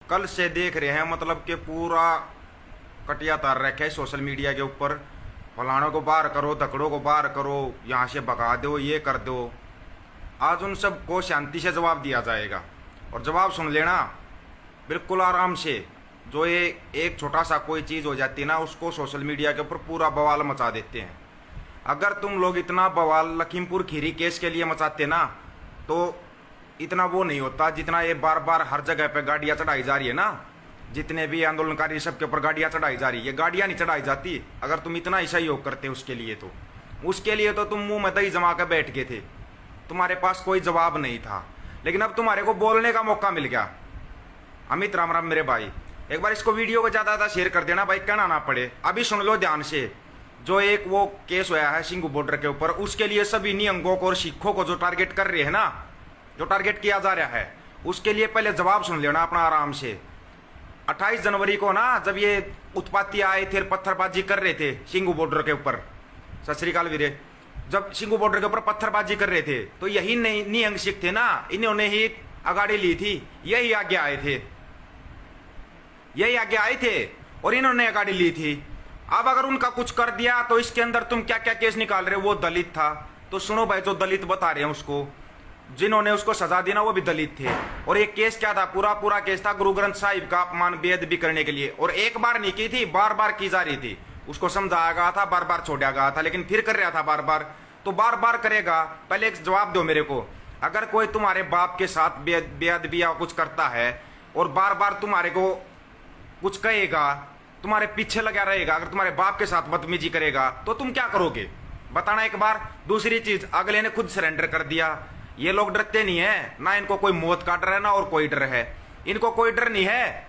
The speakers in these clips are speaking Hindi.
कल से देख रहे हैं, मतलब कि पूरा कटिया तार रखे है सोशल मीडिया के ऊपर। फलानों को बाहर करो, धकड़ों को बाहर करो, यहाँ से भगा दो, ये कर दो। आज उन सब को शांति से जवाब दिया जाएगा और जवाब सुन लेना बिल्कुल आराम से। जो ये एक छोटा सा कोई चीज़ हो जाती है ना, उसको सोशल मीडिया के ऊपर पूरा बवाल मचा देते हैं। अगर तुम लोग इतना बवाल लखीमपुर खीरी केस के लिए मचाते ना, तो इतना वो नहीं होता जितना ये बार बार हर जगह पे गाड़ियाँ चढ़ाई जा रही है ना। जितने भी आंदोलनकारी सबके ऊपर गाड़ियाँ चढ़ाई जा रही है, ये गाड़ियाँ नहीं चढ़ाई जाती अगर तुम इतना ही सहयोग करते उसके लिए। तो उसके लिए तो तुम मुंह में दही जमा कर बैठ गए थे, तुम्हारे पास कोई जवाब नहीं था। लेकिन अब तुम्हारे को बोलने का मौका मिल गया। अमित राम राम मेरे भाई, एक बार इसको वीडियो को ज़्यादा शेयर कर देना भाई, कहना ना पड़े। अभी सुन लो ध्यान से। जो एक वो केस हुआ है सिंघू बॉर्डर के ऊपर, उसके लिए सभी निहंगों को और सिखों को जो टारगेट कर रहे हैं ना, जो टारगेट किया जा रहा है, उसके लिए पहले जवाब सुन लेना अपना आराम से। 28 जनवरी को ना, जब ये उत्पाती आए थे, पत्थरबाजी कर रहे थे सिंघू बॉर्डर के ऊपर, सत श्री अकाल वीरे, जब सिंघू बॉर्डर के ऊपर पत्थरबाजी कर रहे थे, तो यही निहंग सिख थे ना, इन्होंने ही अगाड़ी ली थी, यही आगे आए थे, यही आगे आए थे और इन्होंने अगाड़ी ली थी। अब अगर उनका कुछ कर दिया तो इसके अंदर तुम क्या क्या केस निकाल रहे हो। वो दलित था, तो सुनो भाई, जो दलित बता रहे हैं उसको, जिन्होंने उसको सजा दी ना, वो भी दलित थे। और ये केस क्या था, पूरा केस था गुरु ग्रंथ साहिब का अपमान बेअदबी करने के लिए। और एक बार नहीं की थी, बार बार की जा रही थी। उसको समझाया गया था, बार बार छोड़ा गया था, लेकिन फिर कर रहा था बार बार, तो बार बार करेगा। पहले एक जवाब दो मेरे को, अगर कोई तुम्हारे बाप के साथ बेअदबी या कुछ करता है और बार बार तुम्हारे को कुछ कहेगा, तुम्हारे पीछे लगा रहेगा, अगर तुम्हारे बाप के साथ बदतमीजी करेगा तो तुम क्या करोगे, बताना एक बार। दूसरी चीज, अगले ने खुद सरेंडर कर दिया। ये लोग डरते नहीं है ना, इनको कोई मौत का डर है ना और कोई डर है, इनको कोई डर नहीं है,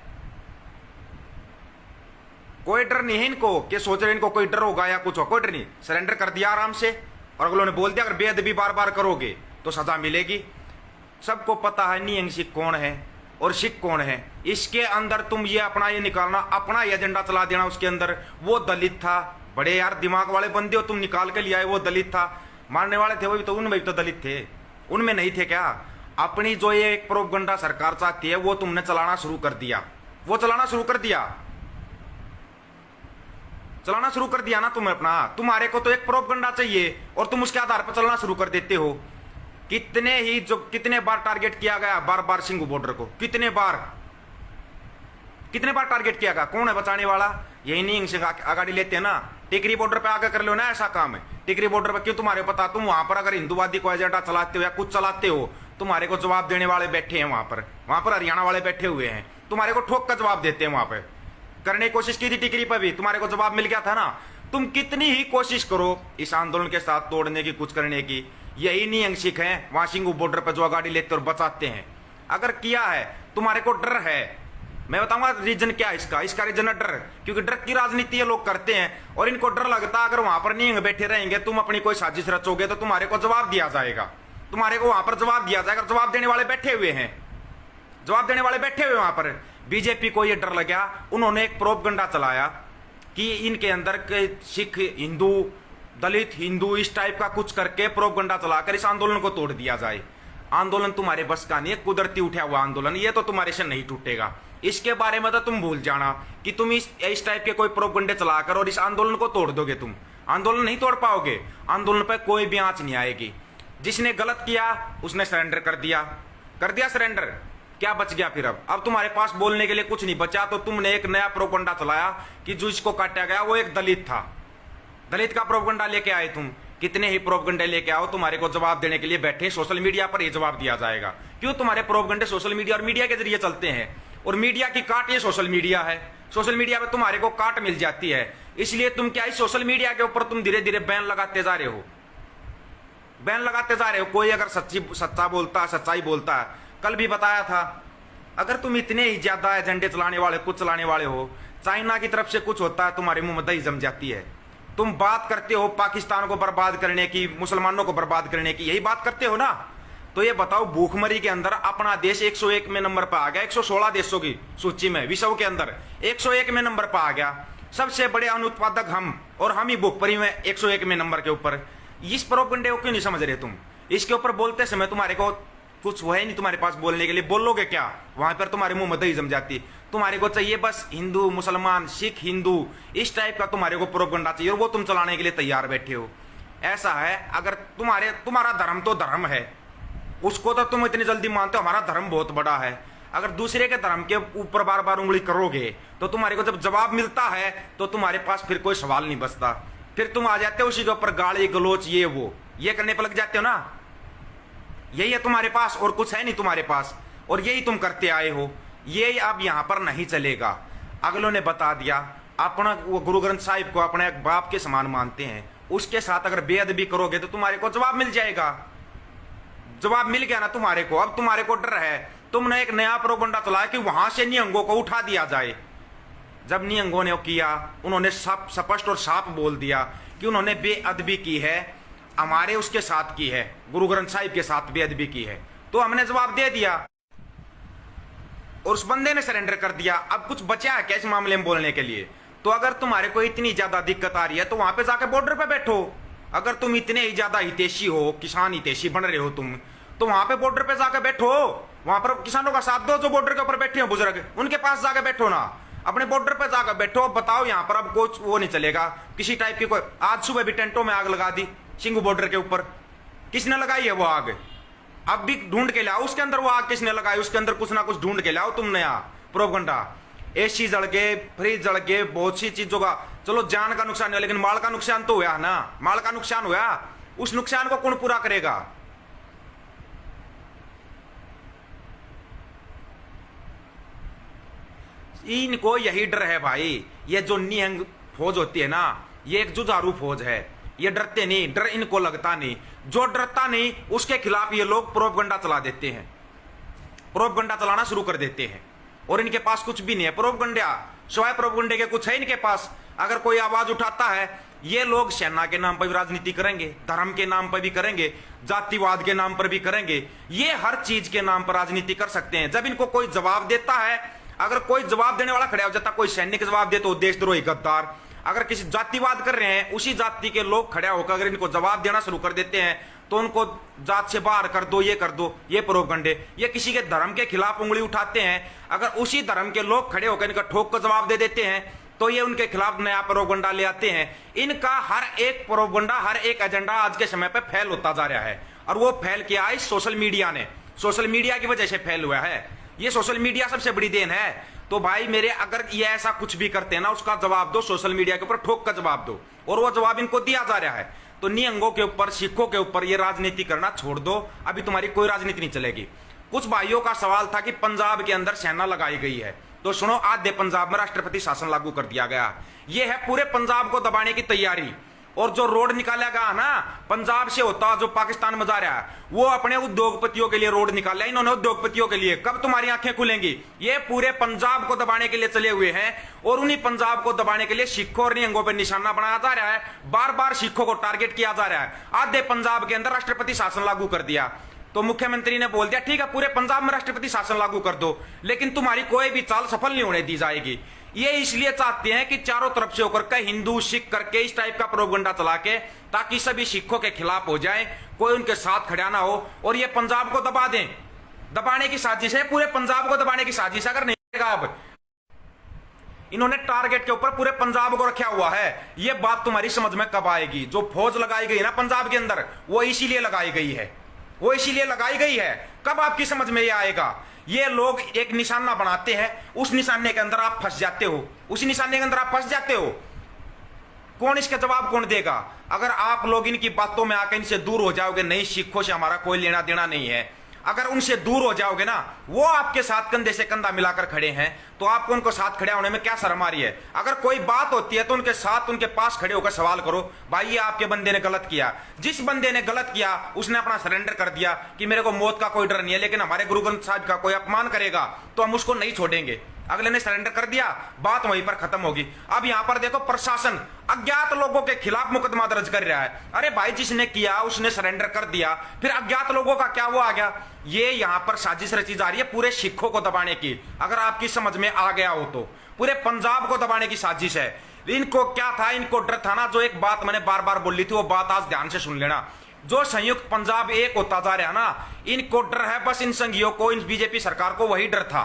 कोई डर नहीं है इनको कि सोच रहे इनको कोई डर होगा या कुछ हो, कोई डर नहीं। सरेंडर कर दिया आराम से। और अगलों ने बोल दिया अगर बेअदबी बार बार करोगे तो सजा मिलेगी। सबको पता है निहंग सिख कौन है और सिख कौन है। इसके अंदर तुम ये अपना ये निकालना, अपना ये एजेंडा चला देना उसके अंदर। वो दलित था, बड़े यार दिमाग वाले बंदे हो तुम, निकाल के लिया है। वो दलित था, मारने वाले थे वो भी, तो उनमें भी तो दलित थे, उनमें नहीं थे क्या। अपनी जो ये एक प्रोपगंडा सरकार चाहती है वो तुमने चलाना शुरू कर दिया, वो चलाना शुरू कर दिया, चलाना शुरू कर दिया ना तुम अपना। तुम्हारे को तो एक प्रोपगंडा चाहिए और तुम उसके आधार पर चलना शुरू कर देते हो। कितने बार टारगेट किया गया बार बार सिंघू बॉर्डर को, कितने बार टारगेट किया गया। कौन है बचाने वाला, यही नहीं सिंह आगाड़ी लेते हैं ना। टिकरी बॉर्डर पे आगे कर लो ना ऐसा काम है। टिकरी बॉर्डर पे क्यों तुम्हारे पता, तुम वहां पर अगर हिंदूवादी को एजेंडा चलाते हो या कुछ चलाते हो, तुम्हारे को जवाब देने वाले बैठे हैं वहां पर हरियाणा वाले बैठे हुए हैं, तुम्हारे को ठोक कर जवाब देते हैं। वहां पे करने की कोशिश की थी टिकरी पर भी, तुम्हारे को जवाब मिल गया था ना। तुम कितनी ही कोशिश करो इस आंदोलन के साथ तोड़ने की, कुछ करने की, यही निहंग सिख हैं वहां सिंघू बॉर्डर पर जो गाड़ी लेते और बचाते हैं। अगर किया है, तुम्हारे को डर है, मैं बताऊंगा रीजन क्या है इसका रीजन है डर। क्योंकि डर की राजनीति ये लोग करते हैं और इनको डर लगता है अगर वहां पर निहंग बैठे रहेंगे, तुम अपनी कोई साजिश रचोगे तो तुम्हारे को जवाब दिया जाएगा, तुम्हारे को वहां पर जवाब दिया जाएगा। जवाब देने वाले बैठे हुए हैं, जवाब देने वाले बैठे हुए वहां पर। बीजेपी को यह डर लगा, उन्होंने एक प्रोपगंडा चलाया कि इनके अंदर के सिख, हिंदू, दलित, हिंदू, इस टाइप का कुछ करके प्रोपगंडा चलाकर इस आंदोलन को तोड़ दिया जाए। आंदोलन तुम्हारे बस का नहीं है, कुदरती उठा हुआ आंदोलन, ये तो तुम्हारे से नहीं टूटेगा। इसके बारे में तो तुम भूल जाना कि तुम इस टाइप के कोई प्रोपगंडे चलाकर और इस आंदोलन को तोड़ दोगे। तुम आंदोलन नहीं तोड़ पाओगे, आंदोलन पर कोई भी आंच नहीं आएगी। जिसने गलत किया उसने सरेंडर कर दिया सरेंडर, क्या बच गया फिर। अब तुम्हारे पास बोलने के लिए कुछ नहीं बचा। तो तुमने एक नया प्रोपगंडा चलाया कि जो इसको काटा गया वो एक दलित था, दलित का प्रोपगंडा लेके आए तुम। कितने ही प्रोपगंडे लेके आओ, तुम्हारे को जवाब देने के लिए बैठे सोशल मीडिया पर, ये जवाब दिया जाएगा। क्यों, तुम्हारे प्रोपगंडे सोशल मीडिया और मीडिया के जरिए चलते हैं और मीडिया की काट ये सोशल मीडिया है। सोशल मीडिया पे तुम्हारे को काट मिल जाती है, इसलिए तुम क्या इस सोशल मीडिया के ऊपर तुम धीरे धीरे बैन लगाते जा रहे हो, बैन लगाते जा रहे हो। कोई अगर सच्चा बोलता, सच्चाई बोलता है, कल भी बताया था, अगर तुम इतने ही ज्यादा एजेंडे चलाने वाले, कुछ चलाने वाले हो, चाइना की तरफ से कुछ होता है तुम्हारे मुंह में दही जम जाती है। तुम बात करते हो पाकिस्तान को बर्बाद करने की, मुसलमानों को बर्बाद करने की, यही बात करते हो ना। तो ये बताओ, भूखमरी के अंदर अपना देश 101 में नंबर पर आ गया, 116 देशों की सूची में, विश्व के अंदर 101 में नंबर पर आ गया। सबसे बड़े अनुत्पादक हम, और हम ही भूखमरी में 101 में नंबर के ऊपर। इस प्रोपगंडे को क्यों नहीं समझ रहे तुम। इसके ऊपर बोलते समय तुम्हारे को कुछ वो है नहीं तुम्हारे पास बोलने के लिए, बोलोगे क्या? वहां पर तुम्हारे मुंह में दही जम जाती। तुम्हारे को चाहिए बस हिंदू मुसलमान सिख हिंदू, इस टाइप का तुम्हारे को प्रोपगंडा चाहिए और वो तुम चलाने के लिए तैयार बैठे हो। ऐसा है, अगर तुम्हारा धर्म तो धर्म है, उसको तो तुम इतनी जल्दी मानते हो, हमारा धर्म बहुत बड़ा है। अगर दूसरे के धर्म के ऊपर बार बार उंगली करोगे तो तुम्हारे को जब जवाब मिलता है तो तुम्हारे पास फिर कोई सवाल नहीं बचता, फिर तुम आ जाते हो उसी के ऊपर गाली गलोच ये वो ये करने पर लग जाते हो ना। यही है तुम्हारे पास, और कुछ है नहीं तुम्हारे पास, और यही तुम करते आए हो। ये अब यहां पर नहीं चलेगा। अगलों ने बता दिया, अपना वो गुरु ग्रंथ साहिब को अपने एक बाप के समान मानते हैं, उसके साथ अगर बेअदबी करोगे तो तुम्हारे को जवाब मिल जाएगा। जवाब मिल गया ना तुम्हारे को। अब तुम्हारे को डर है, तुमने एक नया प्रोपगंडा चलाया कि वहां से निहंगों को उठा दिया जाए। जब निहंगों ने किया, उन्होंने स्पष्ट और साफ बोल दिया कि उन्होंने बेअदबी की है, हमारे उसके साथ की है, गुरु ग्रंथ साहिब के साथ बेअदबी की है, तो हमने जवाब दे दिया और उस बंदे ने सरेंडर कर दिया। अब कुछ बचा है क्या इस मामले में बोलने के लिए? तो अगर तुम्हारे को इतनी ज्यादा दिक्कत आ रही है तो वहां पे जाके बॉर्डर पे बैठो। अगर तुम इतने ही ज्यादा हितैषी हो, किसान हितैषी बन रहे हो तुम, तो वहां पे बॉर्डर पे जाके बैठो। वहां पर किसानों का साथ दो जो बॉर्डर के ऊपर बैठे हो बुजुर्ग, उनके पास जाके बैठो ना, अपने बॉर्डर पे जाकर बैठो। बताओ यहाँ पर अब कुछ वो नहीं चलेगा किसी टाइप की कोई। आज सुबह भी टेंटों में आग लगा दी सिंगू बॉर्डर के ऊपर, किसने लगाई है वो आग? अब भी ढूंढ के लाओ उसके अंदर वो आग किसने लगाई, उसके अंदर कुछ ना कुछ ढूंढ के लाओ तुम नया प्रोपगंडा। एसी जल गए, फ्रिज जल गए, बहुत सी चीजों का, चलो जान का नुकसान हुआ लेकिन माल का नुकसान तो हुआ ना, माल का नुकसान हुआ, उस नुकसान को कौन पूरा करेगा? इनको यही डर है भाई। ये जो निहंग फौज होती है ना, ये एक जुझारू फौज है, ये डरते नहीं, डर इनको लगता नहीं। जो डरता नहीं उसके खिलाफ ये लोग प्रोपगंडा चला देते हैं, प्रोपगंडा चलाना शुरू कर देते हैं। और इनके पास कुछ भी नहीं है प्रोपगंडा, स्वाय प्रोपगंडे के कुछ है इनके पास। अगर कोई आवाज उठाता है, ये लोग सेना के नाम पर भी राजनीति करेंगे, धर्म के नाम पर भी करेंगे, जातिवाद के नाम पर भी करेंगे, ये हर चीज के नाम पर राजनीति कर सकते हैं। जब इनको कोई जवाब देता है, अगर कोई जवाब देने वाला खड़ा हो जाता, कोई सैनिक जवाब दे तो देशद्रोही गद्दार, अगर किसी जातिवाद कर रहे हैं उसी जाति के लोग खड़े होकर अगर इनको जवाब देना शुरू कर देते हैं तो उनको जात से बाहर कर दो, ये प्रोपगंडे। ये किसी के धर्म के खिलाफ उंगली उठाते हैं, अगर उसी धर्म के लोग खड़े होकर इनका ठोक कर जवाब दे देते हैं तो ये उनके खिलाफ नया प्रोपगंडा ले आते हैं। इनका हर एक प्रोपगंडा, हर एक एजेंडा आज के समय पे फैल होता जा रहा है, और वो फैल किया है सोशल मीडिया ने, सोशल मीडिया की वजह से फैल हुआ है। ये सोशल मीडिया सबसे बड़ी देन है। तो भाई मेरे, अगर ये ऐसा कुछ भी करते हैं ना, उसका जवाब दो, सोशल मीडिया के ऊपर ठोक का जवाब दो, और वो जवाब इनको दिया जा रहा है। तो निहंगों के ऊपर, सिखों के ऊपर ये राजनीति करना छोड़ दो, अभी तुम्हारी कोई राजनीति नहीं चलेगी। कुछ भाइयों का सवाल था कि पंजाब के अंदर सेना लगाई गई है, तो सुनो, आधे पंजाब में राष्ट्रपति शासन लागू कर दिया गया। ये है पूरे पंजाब को दबाने की तैयारी। और जो रोड निकाला गया ना पंजाब से होता जो पाकिस्तान में जा रहा है, वो अपने उद्योगपतियों के लिए रोड निकाला इन्होंने, उद्योगपतियों के लिए। कब तुम्हारी आंखें खुलेंगी? ये पूरे पंजाब को दबाने के लिए चले हुए हैं, और उन्हीं पंजाब को दबाने के लिए सिखों और निहंगों पर निशाना बनाया जा रहा है, बार बार सिखों को टारगेट किया जा रहा है। आधे पंजाब के अंदर राष्ट्रपति शासन लागू कर दिया, तो मुख्यमंत्री ने बोल दिया ठीक है पूरे पंजाब में राष्ट्रपति शासन लागू कर दो, लेकिन तुम्हारी कोई भी चाल सफल नहीं होने दी जाएगी। ये इसलिए चाहते हैं कि चारों तरफ से होकर के हिंदू सिख करके इस टाइप का प्रोपगंडा चला के, ताकि सभी सिखों के खिलाफ हो जाए, कोई उनके साथ खड़ा ना हो, और ये पंजाब को दबा दें। दबाने की साजिश है, पूरे पंजाब को दबाने की साजिश। अगर नहीं, अब इन्होंने टारगेट के ऊपर पूरे पंजाब को रखा हुआ है। ये बात तुम्हारी समझ में कब आएगी? जो फौज लगाई गई ना पंजाब के अंदर, वो इसीलिए लगाई गई है, वो इसीलिए लगाई गई है। कब आपकी समझ में ये आएगा? ये लोग एक निशाना बनाते हैं, उस निशाने के अंदर आप फंस जाते हो, उसी निशाने के अंदर आप फंस जाते हो। कौन इसका जवाब कौन देगा? अगर आप लोग इनकी बातों में आकर इनसे दूर हो जाओगे, नहीं सिखों से हमारा कोई लेना देना नहीं है, अगर उनसे दूर हो जाओगे ना, वो आपके साथ कंधे से कंधा मिलाकर खड़े हैं, तो आपको उनको साथ खड़े होने में क्या शर्म आ रही है? अगर कोई बात होती है तो उनके साथ, उनके पास खड़े होकर सवाल करो, भाई ये आपके बंदे ने गलत किया। जिस बंदे ने गलत किया उसने अपना सरेंडर कर दिया कि मेरे को मौत का कोई डर नहीं है, लेकिन हमारे गुरु ग्रंथ साहिब का कोई अपमान करेगा तो हम उसको नहीं छोड़ेंगे। अगले ने सरेंडर कर दिया, बात वहीं पर खत्म होगी। अब यहां पर देखो, प्रशासन अज्ञात लोगों के खिलाफ मुकदमा दर्ज कर रहा है। अरे भाई जिसने किया उसने सरेंडर कर दिया, फिर अज्ञात लोगों का क्या वो आ गया? ये यहां पर साजिश रची जा रही है पूरे सिखों को दबाने की। अगर आपकी समझ में आ गया हो तो पूरे पंजाब को दबाने की साजिश है। इनको क्या था? इनको डर था ना, जो एक बात मैंने बार बार बोली थी, वो बात आज ध्यान से सुन लेना। जो संयुक्त पंजाब एक होता जा रहा ना, इनको डर है बस इन संघियों को, इन बीजेपी सरकार को वही डर था,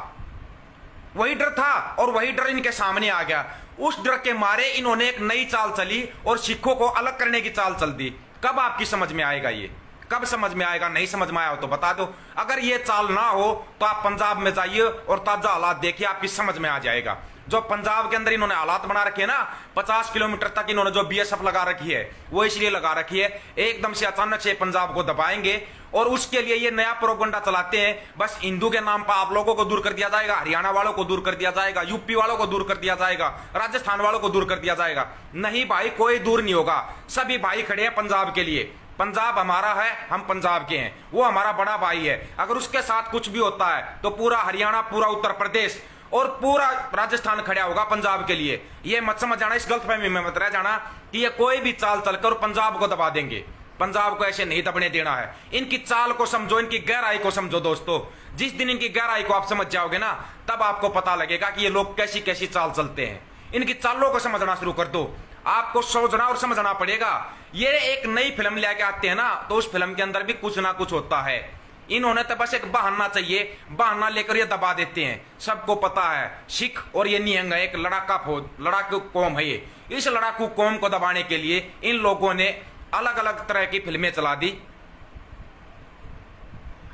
वही डर था और वही डर इनके सामने आ गया। उस डर के मारे इन्होंने एक नई चाल चली और सिखों को अलग करने की चाल चल दी। कब आपकी समझ में आएगा ये, कब समझ में आएगा? नहीं समझ में आया हो तो बता दो। अगर ये चाल ना हो तो आप पंजाब में जाइए और ताजा हालात देखिए, आपकी समझ में आ जाएगा। जो पंजाब के अंदर इन्होंने हालात बना रखे हैं ना, 50 किलोमीटर तक इन्होंने जो बीएसएफ लगा रखी है, वो इसलिए लगा रखी है एकदम से अचानक से पंजाब को दबाएंगे और उसके लिए ये नया प्रोपगंडा चलाते हैं। बस हिंदू के नाम पर आप लोगों को दूर कर दिया जाएगा, हरियाणा वालों को दूर कर दिया जाएगा, यूपी वालों को दूर कर दिया जाएगा, राजस्थान वालों को दूर कर दिया जाएगा। नहीं भाई, कोई दूर नहीं होगा। सभी भाई खड़े हैं पंजाब के लिए। पंजाब हमारा है, हम पंजाब के हैं, वो हमारा बड़ा भाई है। अगर उसके साथ कुछ भी होता है तो पूरा हरियाणा, पूरा उत्तर प्रदेश और पूरा राजस्थान खड़ा होगा पंजाब के लिए। ये मत समझ जाना, इस गलतफहमी में मत रह जाना कि ये कोई भी चाल चलकर पंजाब को दबा देंगे। पंजाब को ऐसे नहीं दबने देना है। इनकी चाल को समझो, इनकी गहराई को समझो दोस्तों। जिस दिन इनकी गहराई को आप समझ जाओगे ना, तब आपको पता लगेगा कि ये लोग कैसी कैसी चाल चलते हैं। इनकी चालों को समझना शुरू कर दो, आपको सोचना और समझना पड़ेगा। ये एक नई फिल्म लेके आते हैं ना, तो उस फिल्म के अंदर भी कुछ ना कुछ होता है। इन्होंने तो बस एक बहाना चाहिए, बहाना लेकर ये दबा देते हैं। सबको पता है सिख और ये निहंग है, एक लड़ाकू कौम है ये। इस लड़ाकू कौम को दबाने के लिए इन लोगों ने अलग अलग तरह की फिल्में चला दी,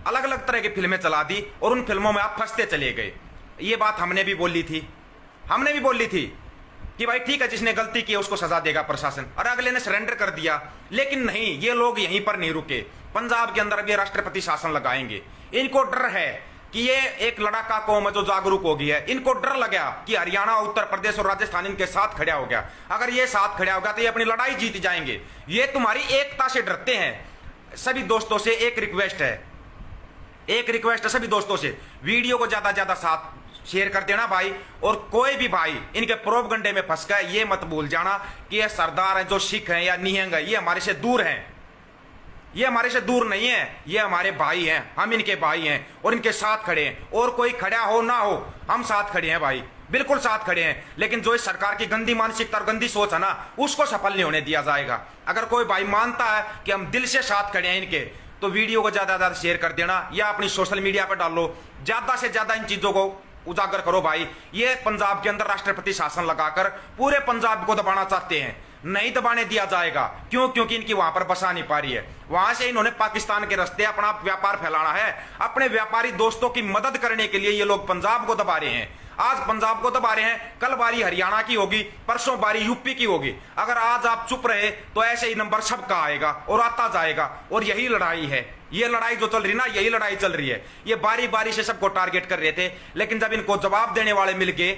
अलग अलग तरह की फिल्में चला दी और उन फिल्मों में आप फंसते चले गए। ये बात हमने भी बोली थी, हमने भी बोली थी कि भाई ठीक है, जिसने गलती की उसको सजा देगा प्रशासन, और अगले ने सरेंडर कर दिया। लेकिन नहीं, ये लोग यहीं पर नहीं रुके, पंजाब के अंदर भी राष्ट्रपति शासन लगाएंगे। इनको डर है कि ये एक लड़ाका कौम है जो जागरूक हो गई है। इनको डर लगा कि हरियाणा, उत्तर प्रदेश और राजस्थान इनके साथ खड़ा हो गया। अगर ये साथ खड़ा हो गया तो ये अपनी लड़ाई जीत जाएंगे। ये तुम्हारी एकता से डरते हैं। सभी दोस्तों से एक रिक्वेस्ट है, एक रिक्वेस्ट है सभी दोस्तों से, वीडियो को ज्यादा ज्यादा साथ शेयर कर देना भाई। और कोई भी भाई इनके प्रोपगंडे में फंस गया, ये मत भूल जाना कि ये सरदार है, जो सिख हैं या निहंग है, ये हमारे से दूर हैं। ये हमारे से दूर नहीं है, ये हमारे भाई हैं, हम इनके भाई हैं और इनके साथ खड़े हैं। और कोई खड़ा हो ना हो, हम साथ खड़े हैं भाई, बिल्कुल साथ खड़े हैं। लेकिन जो इस सरकार की गंदी मानसिकता और गंदी सोच है ना, उसको सफल नहीं होने दिया जाएगा। अगर कोई भाई मानता है कि हम दिल से साथ खड़े हैं इनके, तो वीडियो को ज्यादा ज्यादा शेयर कर देना या अपनी सोशल मीडिया पर डाल लो। ज्यादा से ज्यादा इन चीजों को उजागर करो भाई। ये पंजाब के अंदर राष्ट्रपति शासन लगाकर पूरे पंजाब को दबाना चाहते हैं। नहीं दबाने दिया जाएगा। क्यों? क्योंकि इनकी वहां पर बसा नहीं पा रही है। वहां से इन्होंने पाकिस्तान के रास्ते अपना व्यापार फैलाना है। अपने व्यापारी दोस्तों की मदद करने के लिए ये लोग पंजाब को दबा रहे हैं। आज पंजाब को दबा रहे हैं, कल बारी हरियाणा की होगी, परसों बारी यूपी की होगी। अगर आज आप चुप रहे तो ऐसे ही नंबर सबका आएगा और आता जाएगा। और यही लड़ाई है, ये लड़ाई जो चल रही ना, यही लड़ाई चल रही है। ये बारी बारी से सबको टारगेट कर रहे थे, लेकिन जब इनको जवाब देने वाले मिल गए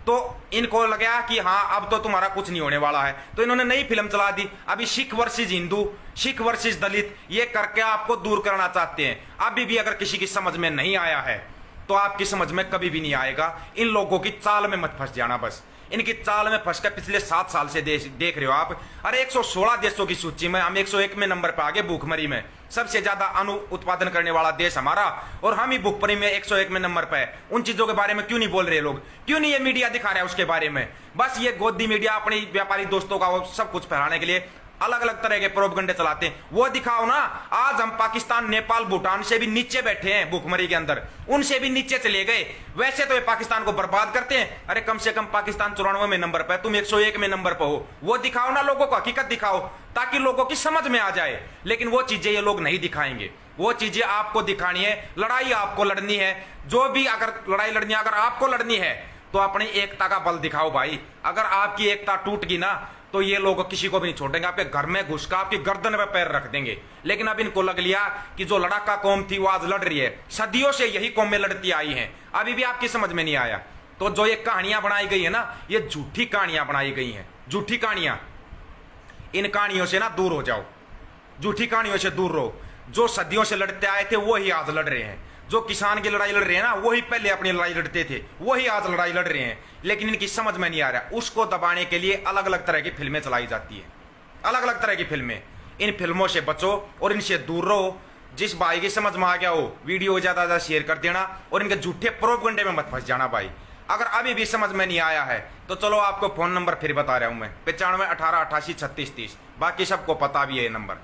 तो इनको लगा कि हाँ अब तो तुम्हारा कुछ नहीं होने वाला है। तो इन्होंने नई फिल्म चला दी। अभी सिख वर्सेस हिंदू, सिख वर्सेस दलित, ये करके आपको दूर करना चाहते हैं। अभी भी अगर किसी की समझ में नहीं आया है तो आपकी समझ में कभी भी नहीं आएगा। इन लोगों की चाल में मत फंस जाना। बस इनकी चाल में फंसकर पिछले 7 साल से देख रहे हो आप। अरे 116 देशों की सूची में हम 101 में नंबर पर आगे भूखमरी में। सबसे ज्यादा अनु उत्पादन करने वाला देश हमारा, और हम ही भूखमरी में 101 में नंबर पर है। उन चीजों के बारे में क्यों नहीं बोल रहे लोग? क्यों नहीं ये मीडिया दिखा रहा है उसके बारे में? बस ये गोदी मीडिया अपनी व्यापारी दोस्तों का वो सब कुछ फैलाने के लिए अलग अलग तरह के प्रोपगंडे चलाते हैं। वो दिखाओ ना। आज हम पाकिस्तान, नेपाल, भूटान से भी नीचे बैठे हैं भूखमरी के अंदर, उनसे भी नीचे चले गए। वैसे तो ये पाकिस्तान को बर्बाद करते हैं। अरे कम से कम पाकिस्तान 94 में नंबर पर, तुम 101 में नंबर पर हो। वो दिखाओ ना, लोगों को हकीकत दिखाओ ताकि लोगों की समझ में आ जाए। लेकिन वो चीजें ये लोग नहीं दिखाएंगे। वो चीजें आपको दिखानी है। लड़ाई आपको लड़नी है। जो भी अगर लड़ाई लड़नी है, अगर आपको लड़नी है तो अपनी एकता का बल दिखाओ भाई। अगर आपकी एकता टूट गई ना तो ये लोग किसी को भी नहीं छोड़ेंगे। आपके घर में घुसकर आपकी गर्दन पे पैर रख देंगे। लेकिन अब इनको लग लिया कि जो लड़ाका कौम थी वो आज लड़ रही है। सदियों से यही कौमें लड़ती आई हैं, अभी भी आपकी समझ में नहीं आया। तो जो ये कहानियां बनाई गई है ना, ये झूठी कहानियां बनाई गई हैं, झूठी कहानियां। इन कहानियों से ना दूर हो जाओ, झूठी कहानियों से दूर रहो। जो सदियों से लड़ते आए थे वही आज लड़ रहे हैं। जो किसान की लड़ाई लड़ रहे हैं ना, वही पहले अपनी लड़ाई लड़ते थे, वही आज लड़ाई लड़ रहे हैं। लेकिन इनकी समझ में नहीं आ रहा। उसको दबाने के लिए अलग अलग तरह की फिल्में चलाई जाती है, अलग अलग तरह की फिल्में। इन फिल्मों से बचो और इनसे दूर रहो। जिस भाई की समझ में आ गया हो, वीडियो ज्यादा ज्यादा शेयर कर देना और इनके झूठे प्रोपगंडे में मत फंस जाना भाई। अगर अभी भी समझ में नहीं आया है तो चलो आपको फोन नंबर फिर बता रहा हूं मैं, 95 18 88 36 30। बाकी सबको पता भी है नंबर।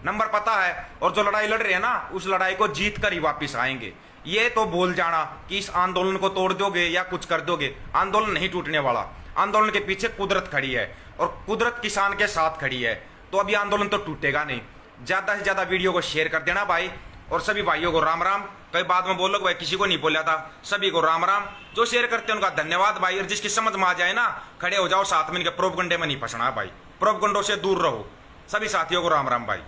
नंबर पता है, और जो लड़ाई लड़ रहे हैं ना उस लड़ाई को जीत कर ही वापिस आएंगे। ये तो बोल जाना कि इस आंदोलन को तोड़ दोगे या कुछ कर दोगे, आंदोलन नहीं टूटने वाला। आंदोलन के पीछे कुदरत खड़ी है और कुदरत किसान के साथ खड़ी है, तो अभी आंदोलन तो टूटेगा नहीं। ज्यादा से ज्यादा वीडियो को शेयर कर देना भाई, और सभी भाइयों को राम राम। कई बाद में बोलो भाई किसी को नहीं बोला था, सभी को राम राम। जो शेयर करते हैं उनका धन्यवाद भाई, और जिसकी समझ में आ जाए ना खड़े हो जाओ साथ में, इनके प्रोपगंडे में नहीं फंसना भाई, प्रोपगंडों से दूर रहो। सभी साथियों को राम राम भाई।